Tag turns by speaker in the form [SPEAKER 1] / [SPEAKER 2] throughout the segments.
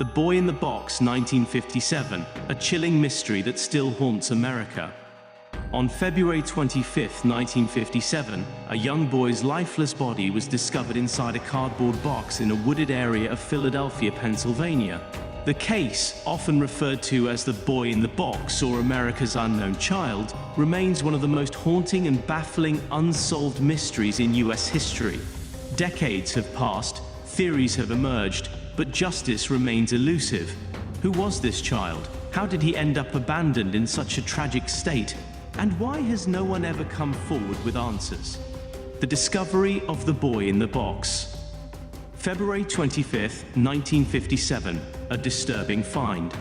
[SPEAKER 1] The Boy in the Box, 1957, a chilling mystery that still haunts America. On February 25, 1957, a young boy's lifeless body was discovered inside a cardboard box in a wooded area of Philadelphia, Pennsylvania. The case, often referred to as the Boy in the Box or America's Unknown Child, remains one of the most haunting and baffling unsolved mysteries in US history. Decades have passed, theories have emerged, but justice remains elusive. Who was this child? How did he end up abandoned in such a tragic state? And why has no one ever come forward with answers? The discovery of the Boy in the Box. February 25, 1957, a disturbing find.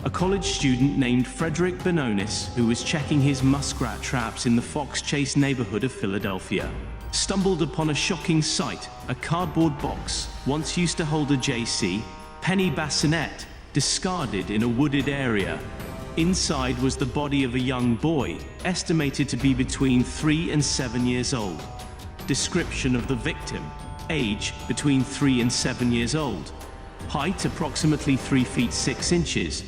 [SPEAKER 1] A college student named Frederick Benonis, who was checking his muskrat traps in the Fox Chase neighborhood of Philadelphia, stumbled upon a shocking sight: a cardboard box, once used to hold a JC penny bassinet, discarded in a wooded area. Inside was the body of a young boy, estimated to be between 3 and 7 years old. Description of the victim: age between 3 and 7 years old, height approximately 3 feet 6 inches,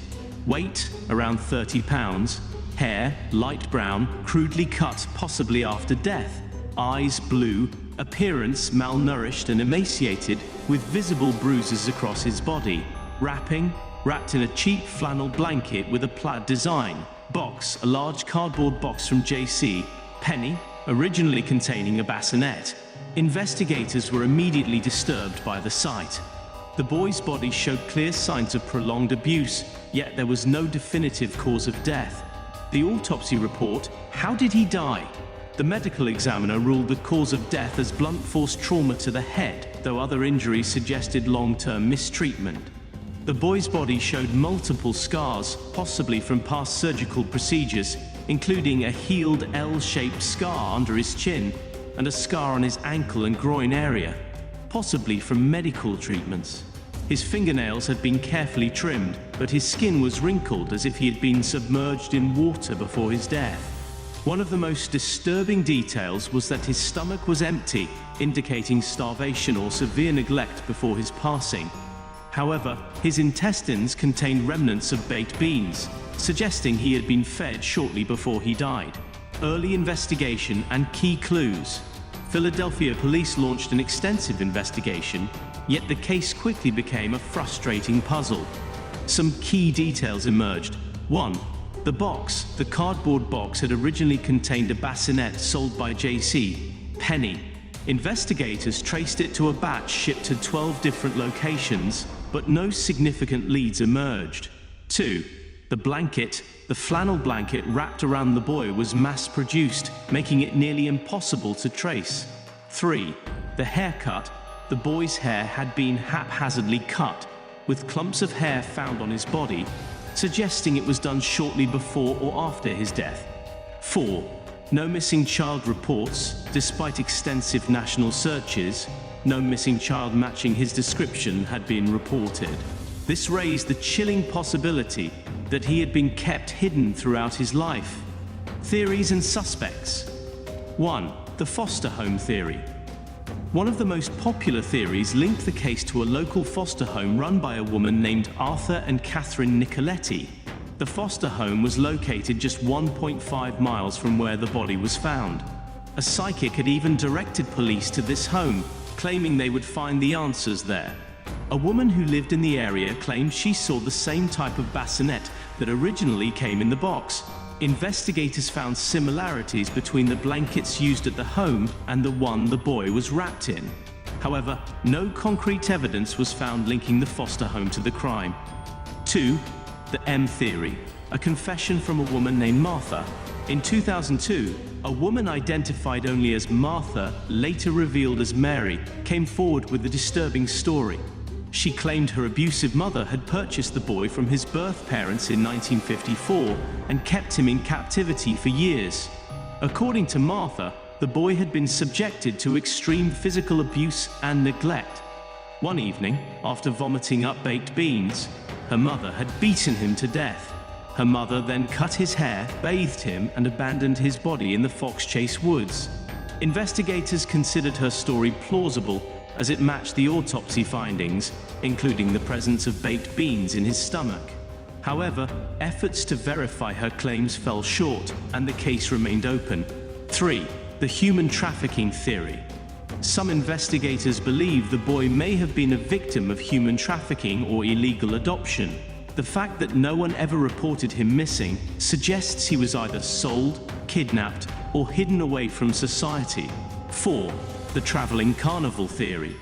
[SPEAKER 1] weight around 30 pounds, hair light brown, crudely cut possibly after death, eyes blue, appearance malnourished and emaciated with visible bruises across his body. Wrapping: wrapped in a cheap flannel blanket with a plaid design. Box: a large cardboard box from JC Penny, originally containing a bassinet. Investigators were immediately disturbed by the sight. The boy's body showed clear signs of prolonged abuse, yet there was no definitive cause of death. The autopsy report: how did he die? The medical examiner ruled the cause of death as blunt force trauma to the head, though other injuries suggested long-term mistreatment. The boy's body showed multiple scars, possibly from past surgical procedures, including a healed L-shaped scar under his chin and a scar on his ankle and groin area, possibly from medical treatments. His fingernails had been carefully trimmed, but his skin was wrinkled as if he had been submerged in water before his death. One of the most disturbing details was that his stomach was empty, indicating starvation or severe neglect before his passing. However, his intestines contained remnants of baked beans, suggesting he had been fed shortly before he died. Early investigation and key clues. Philadelphia police launched an extensive investigation, yet the case quickly became a frustrating puzzle. Some key details emerged. 1. The box, the cardboard box, had originally contained a bassinet sold by JC Penny. Investigators traced it to a batch shipped to 12 different locations, but no significant leads emerged. 2. The blanket, the flannel blanket wrapped around the boy, was mass-produced, making it nearly impossible to trace. 3. The haircut, the boy's hair had been haphazardly cut, with clumps of hair found on his body, suggesting it was done shortly before or after his death. 4. No missing child reports, despite extensive national searches. No missing child matching his description had been reported. This raised the chilling possibility that he had been kept hidden throughout his life. Theories and suspects. 1. The foster home theory. One of the most popular theories linked the case to a local foster home run by a woman named Arthur and Catherine Nicoletti. The foster home was located just 1.5 miles from where the body was found. A psychic had even directed police to this home, claiming they would find the answers there. A woman who lived in the area claimed she saw the same type of bassinet that originally came in the box. Investigators found similarities between the blankets used at the home and the one the boy was wrapped in. However, no concrete evidence was found linking the foster home to the crime. 2. The M theory, a confession from a woman named Martha. In 2002, a woman identified only as Martha, later revealed as Mary, came forward with a disturbing story. She claimed her abusive mother had purchased the boy from his birth parents in 1954 and kept him in captivity for years. According to Martha, the boy had been subjected to extreme physical abuse and neglect. One evening, after vomiting up baked beans, her mother had beaten him to death. Her mother then cut his hair, bathed him, and abandoned his body in the Fox Chase woods. Investigators considered her story plausible as it matched the autopsy findings, including the presence of baked beans in his stomach. However, efforts to verify her claims fell short, and the case remained open. 3. The human trafficking theory. Some investigators believe the boy may have been a victim of human trafficking or illegal adoption. The fact that no one ever reported him missing suggests he was either sold, kidnapped, or hidden away from society. 4. The traveling carnival theory.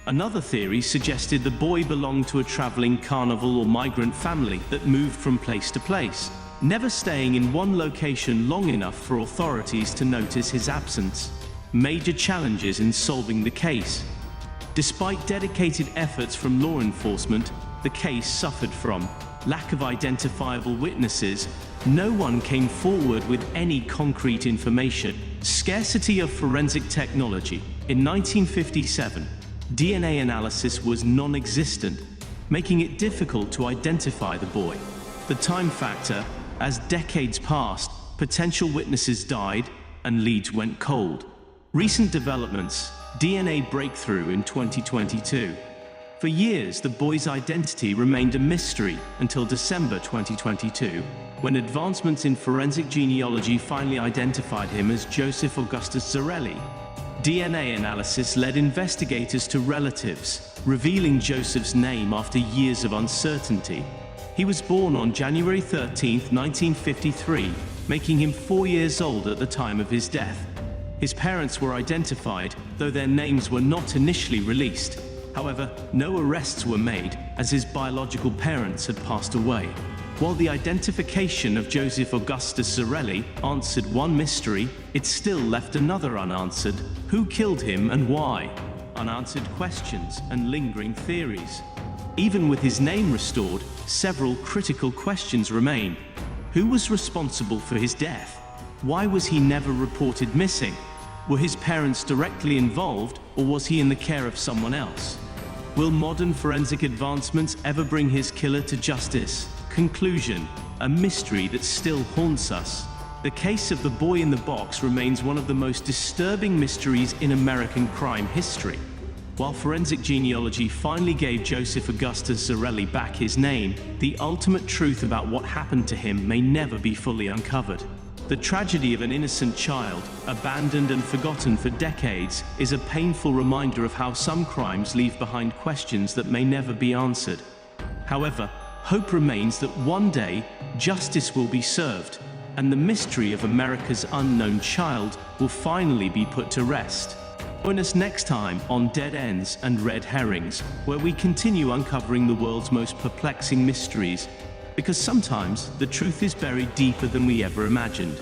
[SPEAKER 1] Another theory suggested the boy belonged to a traveling carnival or migrant family that moved from place to place, never staying in one location long enough for authorities to notice his absence. Major challenges in solving the case. Despite dedicated efforts from law enforcement, the case suffered from lack of identifiable witnesses. No one came forward with any concrete information. Scarcity of forensic technology. In 1957, DNA analysis was non-existent, making it difficult to identify the boy. The time factor. As decades passed, potential witnesses died and leads went cold. Recent developments. DNA breakthrough in 2022. For years, the boy's identity remained a mystery until December 2022, when advancements in forensic genealogy finally identified him as Joseph Augustus Zarelli. DNA analysis led investigators to relatives, revealing Joseph's name after years of uncertainty. He was born on January 13, 1953, making him 4 years old at the time of his death. His parents were identified, though their names were not initially released. However, no arrests were made, as his biological parents had passed away. While the identification of Joseph Augustus Zarelli answered one mystery, it still left another unanswered. Who killed him and why? Unanswered questions and lingering theories. Even with his name restored, several critical questions remain. Who was responsible for his death? Why was he never reported missing? Were his parents directly involved, or was he in the care of someone else? Will modern forensic advancements ever bring his killer to justice? Conclusion: a mystery that still haunts us. The case of the boy in the box remains one of the most disturbing mysteries in American crime history. While forensic genealogy finally gave Joseph Augustus Zarelli back his name, the ultimate truth about what happened to him may never be fully uncovered. The tragedy of an innocent child, abandoned and forgotten for decades, is a painful reminder of how some crimes leave behind questions that may never be answered. However, hope remains that one day, justice will be served, and the mystery of America's unknown child will finally be put to rest. Join us next time on Dead Ends and Red Herrings, where we continue uncovering the world's most perplexing mysteries, because sometimes the truth is buried deeper than we ever imagined.